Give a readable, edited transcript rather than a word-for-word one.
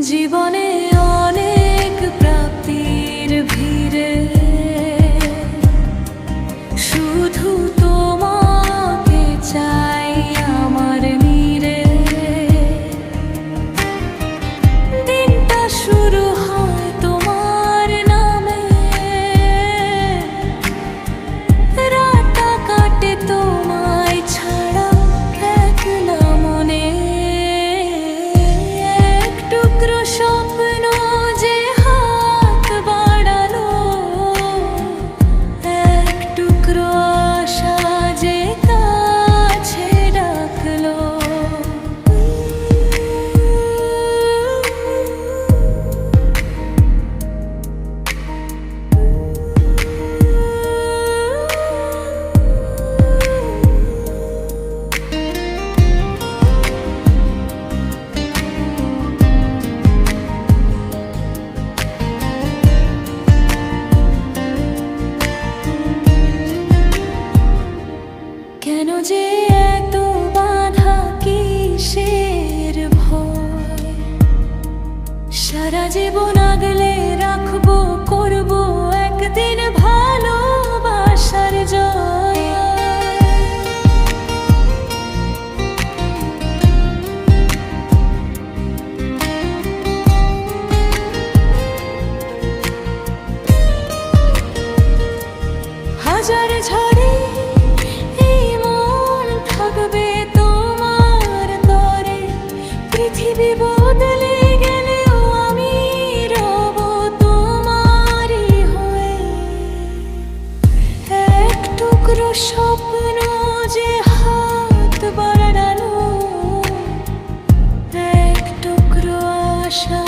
জীবনে অনেক প্রাপ্তির ভিড়ে শুধু তোমাকে চাই আমার নীড়ে। দিনটা শুরু হয় তোমার নামে, রাতটা কাটে তোমায় ছাড়া একলা মনে। এক টুকরো স্বপ্ন যে হাত বাড়ালো, এক টুকরো আশা যে কাছে ডাকলো। কেন যে এত বাধা, কিসের ভয়? সারা জীবন আগলে রাখবো, করবো একদিন ভালোবাসার জয়। হাজার ঝড়ে পৃথিবী বদলে গেলেও আমি রব তোমারই হয়ে। এক টুকরো স্বপ্ন যে হাত বাড়ালো, এক টুকরো আশা